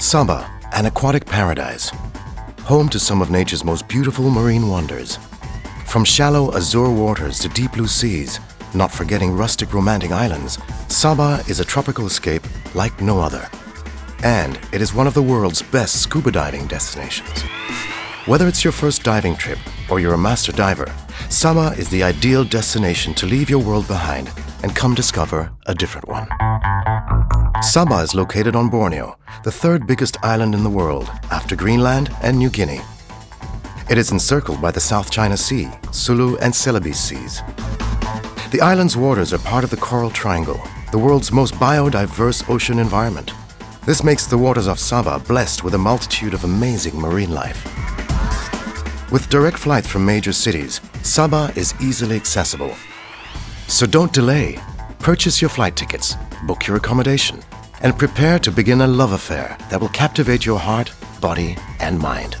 Sabah, an aquatic paradise, home to some of nature's most beautiful marine wonders. From shallow azure waters to deep blue seas, not forgetting rustic romantic islands, Sabah is a tropical escape like no other. And it is one of the world's best scuba diving destinations. Whether it's your first diving trip or you're a master diver, Sabah is the ideal destination to leave your world behind and come discover a different one. Sabah is located on Borneo, the third biggest island in the world after Greenland and New Guinea. It is encircled by the South China Sea, Sulu and Celebes Seas. The island's waters are part of the Coral Triangle, the world's most biodiverse ocean environment. This makes the waters of Sabah blessed with a multitude of amazing marine life. With direct flights from major cities, Sabah is easily accessible. So don't delay. Purchase your flight tickets, book your accommodation, and prepare to begin a love affair that will captivate your heart, body, and mind.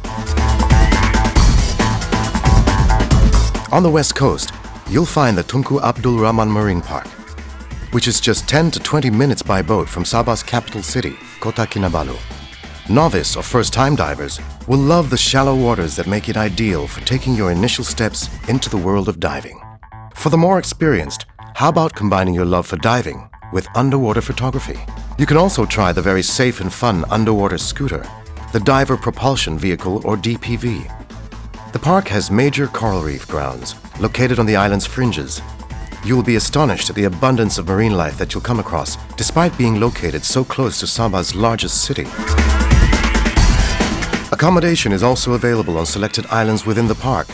On the west coast, you'll find the Tunku Abdul Rahman Marine Park, which is just 10 to 20 minutes by boat from Sabah's capital city, Kota Kinabalu. Novice or first-time divers will love the shallow waters that make it ideal for taking your initial steps into the world of diving. For the more experienced, how about combining your love for diving with underwater photography? You can also try the very safe and fun underwater scooter, the Diver Propulsion Vehicle or DPV. The park has major coral reef grounds located on the island's fringes. You will be astonished at the abundance of marine life that you'll come across despite being located so close to Sabah's largest city. Accommodation is also available on selected islands within the park.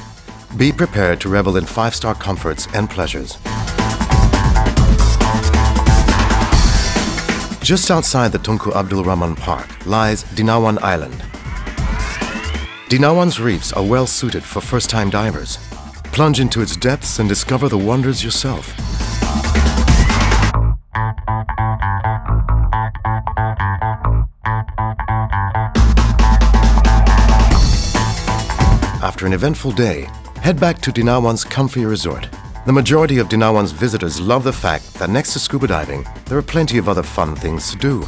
Be prepared to revel in five-star comforts and pleasures. Just outside the Tunku Abdul Rahman Park lies Dinawan Island. Dinawan's reefs are well suited for first-time divers. Plunge into its depths and discover the wonders yourself. After an eventful day, head back to Dinawan's comfy resort. The majority of Dinawan's visitors love the fact that next to scuba diving, there are plenty of other fun things to do.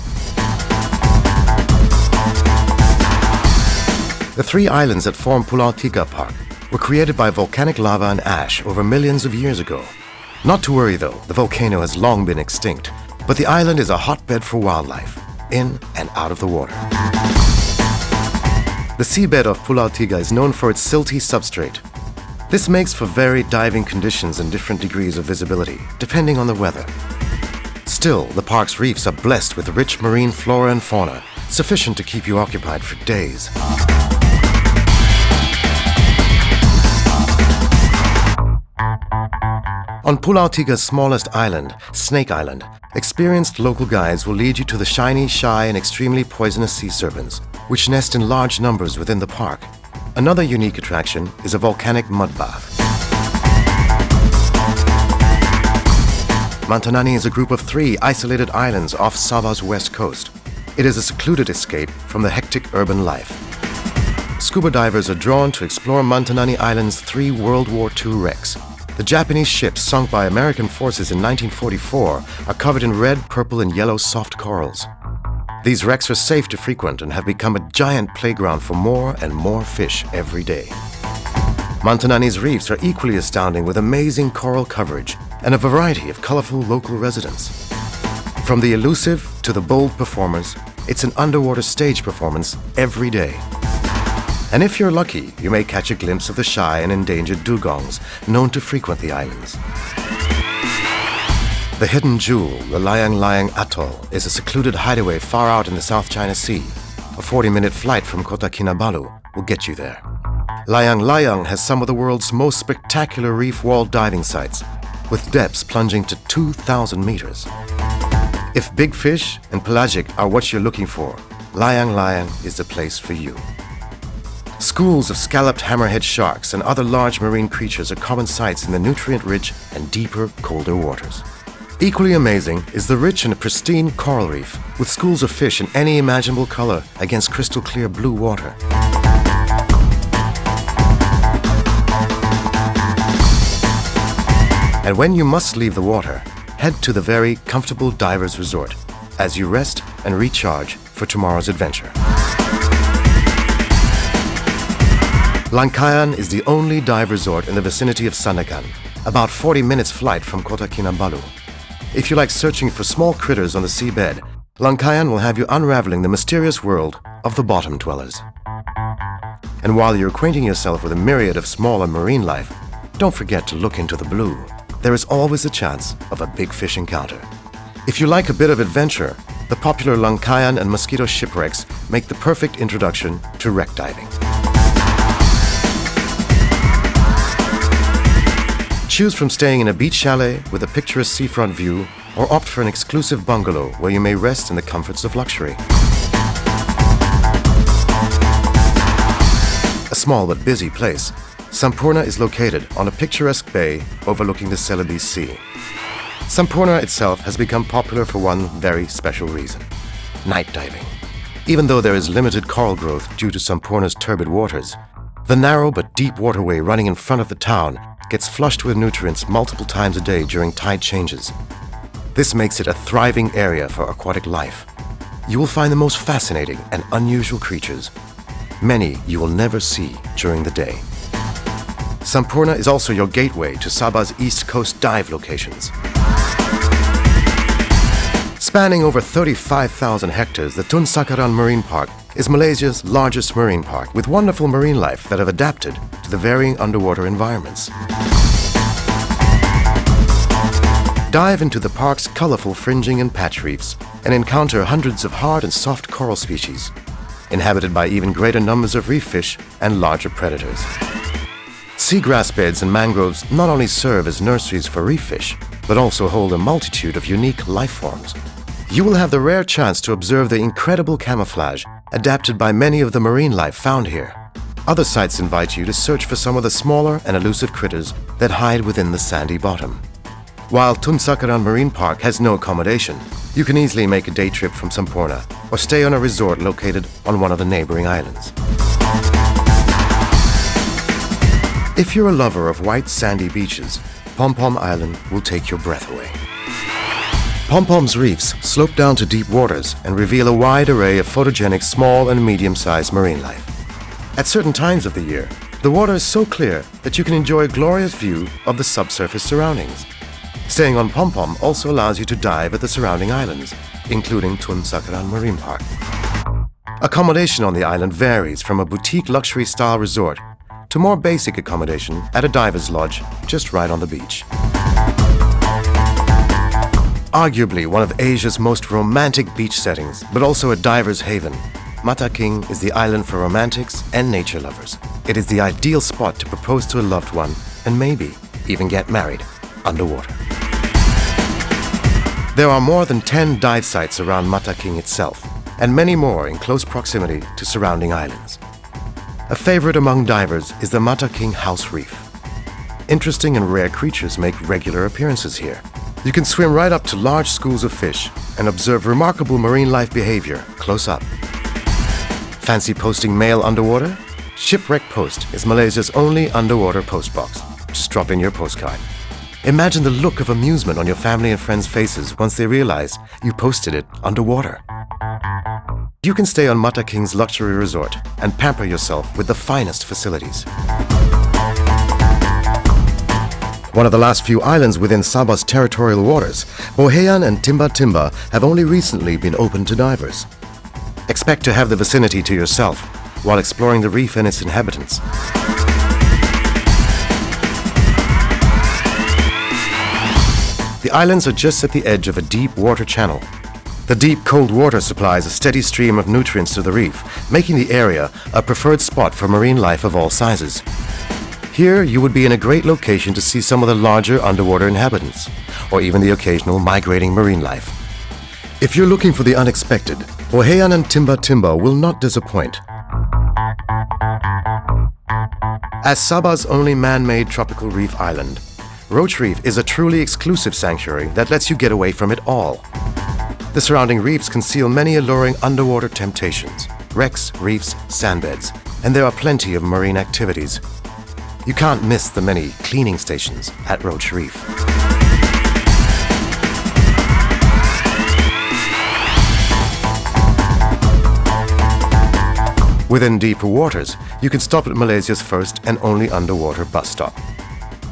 The three islands that form Pulau Tiga Park were created by volcanic lava and ash over millions of years ago. Not to worry though, the volcano has long been extinct, but the island is a hotbed for wildlife, in and out of the water. The seabed of Pulau Tiga is known for its silty substrate. This makes for varied diving conditions and different degrees of visibility, depending on the weather. Still, the park's reefs are blessed with rich marine flora and fauna, sufficient to keep you occupied for days. On Pulau Tiga's smallest island, Snake Island, experienced local guides will lead you to the shiny, shy, and extremely poisonous sea serpents, which nest in large numbers within the park. Another unique attraction is a volcanic mud bath. Mantanani is a group of 3 isolated islands off Sabah's west coast. It is a secluded escape from the hectic urban life. Scuba divers are drawn to explore Mantanani Island's 3 World War II wrecks. The Japanese ships sunk by American forces in 1944 are covered in red, purple, and yellow soft corals. These wrecks are safe to frequent and have become a giant playground for more and more fish every day. Mantanani's reefs are equally astounding with amazing coral coverage and a variety of colorful local residents. From the elusive to the bold performers, it's an underwater stage performance every day. And if you're lucky, you may catch a glimpse of the shy and endangered dugongs known to frequent the islands. The hidden jewel, the Layang Layang Atoll, is a secluded hideaway far out in the South China Sea. A 40-minute flight from Kota Kinabalu will get you there. Layang Layang has some of the world's most spectacular reef wall diving sites, with depths plunging to 2,000 meters. If big fish and pelagic are what you're looking for, Layang Layang is the place for you. Schools of scalloped hammerhead sharks and other large marine creatures are common sights in the nutrient-rich and deeper, colder waters. Equally amazing is the rich and pristine coral reef, with schools of fish in any imaginable color against crystal-clear blue water. And when you must leave the water, head to the very comfortable Divers Resort as you rest and recharge for tomorrow's adventure. Langkayan is the only dive resort in the vicinity of Sandakan, about 40 minutes flight from Kota Kinabalu. If you like searching for small critters on the seabed, Langkayan will have you unraveling the mysterious world of the bottom dwellers. And while you're acquainting yourself with a myriad of smaller marine life, don't forget to look into the blue. There is always a chance of a big fish encounter. If you like a bit of adventure, the popular Langkayan and Mosquito shipwrecks make the perfect introduction to wreck diving. Choose from staying in a beach chalet with a picturesque seafront view, or opt for an exclusive bungalow where you may rest in the comforts of luxury. A small but busy place, Sampurna is located on a picturesque bay overlooking the Celebes Sea. Sampurna itself has become popular for one very special reason: night diving. Even though there is limited coral growth due to Sampurna's turbid waters, the narrow but deep waterway running in front of the town gets flushed with nutrients multiple times a day during tide changes. This makes it a thriving area for aquatic life. You will find the most fascinating and unusual creatures. Many you will never see during the day. Sampurna is also your gateway to Sabah's East Coast dive locations. Spanning over 35,000 hectares, the Tun Sakaran Marine Park is Malaysia's largest marine park with wonderful marine life that have adapted to the varying underwater environments. Dive into the park's colorful fringing and patch reefs and encounter hundreds of hard and soft coral species, inhabited by even greater numbers of reef fish and larger predators. Seagrass beds and mangroves not only serve as nurseries for reef fish, but also hold a multitude of unique life forms. You will have the rare chance to observe the incredible camouflage adapted by many of the marine life found here. Other sites invite you to search for some of the smaller and elusive critters that hide within the sandy bottom. While Tun Sakaran Marine Park has no accommodation, you can easily make a day trip from Sampurna or stay on a resort located on one of the neighboring islands. If you're a lover of white sandy beaches, Pom Pom Island will take your breath away. Pom Pom's reefs slope down to deep waters and reveal a wide array of photogenic small and medium-sized marine life. At certain times of the year, the water is so clear that you can enjoy a glorious view of the subsurface surroundings. Staying on Pom Pom also allows you to dive at the surrounding islands, including Tun Sakaran Marine Park. Accommodation on the island varies from a boutique luxury-style resort to more basic accommodation at a diver's lodge just right on the beach. Arguably one of Asia's most romantic beach settings, but also a diver's haven, Mata King is the island for romantics and nature lovers. It is the ideal spot to propose to a loved one and maybe even get married underwater. There are more than 10 dive sites around Mata King itself, and many more in close proximity to surrounding islands. A favorite among divers is the Mata King House Reef. Interesting and rare creatures make regular appearances here. You can swim right up to large schools of fish and observe remarkable marine life behavior close up. Fancy posting mail underwater? Shipwreck Post is Malaysia's only underwater post box. Just drop in your postcard. Imagine the look of amusement on your family and friends' faces once they realize you posted it underwater. You can stay on Mata King's luxury resort and pamper yourself with the finest facilities. One of the last few islands within Sabah's territorial waters, Bohean and Timba Timba have only recently been opened to divers. Expect to have the vicinity to yourself while exploring the reef and its inhabitants. The islands are just at the edge of a deep water channel. The deep, cold water supplies a steady stream of nutrients to the reef, making the area a preferred spot for marine life of all sizes. Here, you would be in a great location to see some of the larger underwater inhabitants, or even the occasional migrating marine life. If you're looking for the unexpected, Bohean and Timba Timba will not disappoint. As Sabah's only man-made tropical reef island, Roach Reef is a truly exclusive sanctuary that lets you get away from it all. The surrounding reefs conceal many alluring underwater temptations, wrecks, reefs, sandbeds, and there are plenty of marine activities. You can't miss the many cleaning stations at Roach Reef. Within deeper waters, you can stop at Malaysia's first and only underwater bus stop.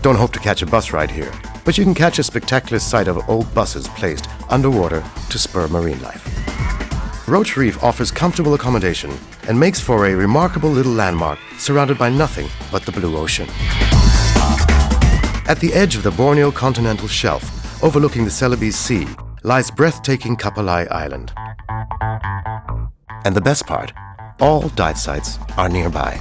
Don't hope to catch a bus ride here, but you can catch a spectacular sight of old buses placed underwater to spur marine life. Roach Reef offers comfortable accommodation and makes for a remarkable little landmark surrounded by nothing but the blue ocean. At the edge of the Borneo continental shelf, overlooking the Celebes Sea, lies breathtaking Kapalai Island. And the best part, all dive sites are nearby.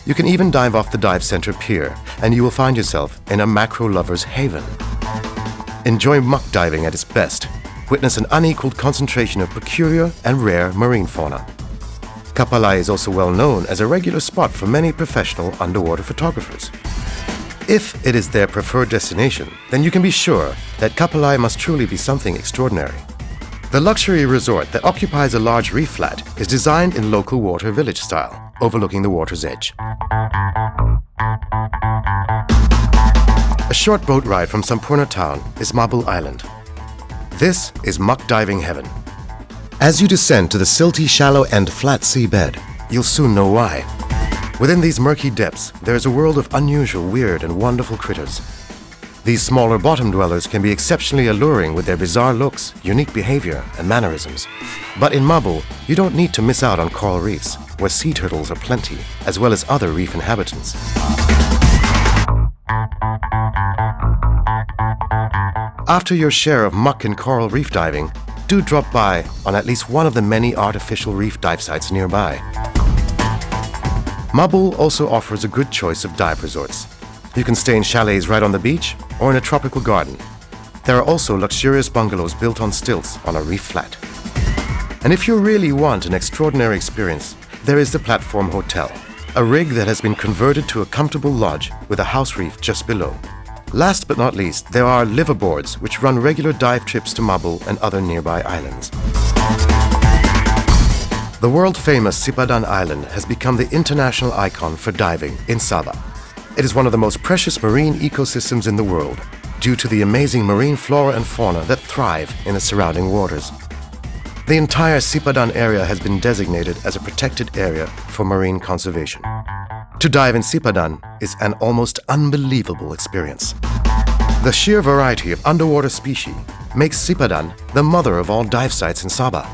You can even dive off the dive center pier and you will find yourself in a macro lover's haven. Enjoy muck diving at its best. Witness an unequaled concentration of peculiar and rare marine fauna. Kapalai is also well known as a regular spot for many professional underwater photographers. If it is their preferred destination, then you can be sure that Kapalai must truly be something extraordinary. The luxury resort that occupies a large reef flat is designed in local water village style, overlooking the water's edge. A short boat ride from Sampurna town is Mabul Island. This is muck diving heaven. As you descend to the silty, shallow and flat seabed, you'll soon know why. Within these murky depths, there is a world of unusual, weird and wonderful critters. These smaller bottom dwellers can be exceptionally alluring with their bizarre looks, unique behavior and mannerisms. But in Mabul, you don't need to miss out on coral reefs, where sea turtles are plenty, as well as other reef inhabitants. After your share of muck and coral reef diving, do drop by on at least one of the many artificial reef dive sites nearby. Mabul also offers a good choice of dive resorts. You can stay in chalets right on the beach or in a tropical garden. There are also luxurious bungalows built on stilts on a reef flat. And if you really want an extraordinary experience, there is the Platform Hotel, a rig that has been converted to a comfortable lodge with a house reef just below. Last but not least, there are liveaboards which run regular dive trips to Mabul and other nearby islands. The world-famous Sipadan Island has become the international icon for diving in Sabah. It is one of the most precious marine ecosystems in the world due to the amazing marine flora and fauna that thrive in the surrounding waters. The entire Sipadan area has been designated as a protected area for marine conservation. To dive in Sipadan is an almost unbelievable experience. The sheer variety of underwater species makes Sipadan the mother of all dive sites in Sabah.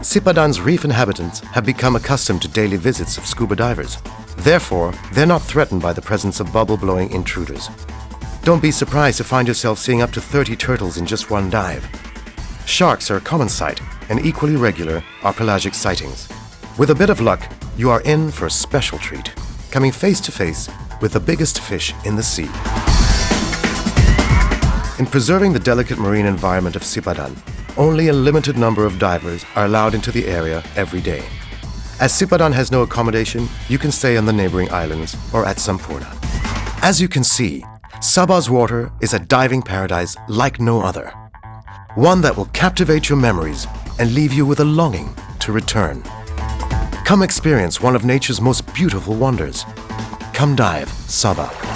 Sipadan's reef inhabitants have become accustomed to daily visits of scuba divers. Therefore, they're not threatened by the presence of bubble-blowing intruders. Don't be surprised to find yourself seeing up to 30 turtles in just one dive. Sharks are a common sight, and equally regular are pelagic sightings. With a bit of luck, you are in for a special treat, coming face to face with the biggest fish in the sea. In preserving the delicate marine environment of Sipadan, only a limited number of divers are allowed into the area every day. As Sipadan has no accommodation, you can stay on the neighboring islands or at Sampurna. As you can see, Sabah's water is a diving paradise like no other. One that will captivate your memories and leave you with a longing to return. Come experience one of nature's most beautiful wonders. Come dive, Sabah.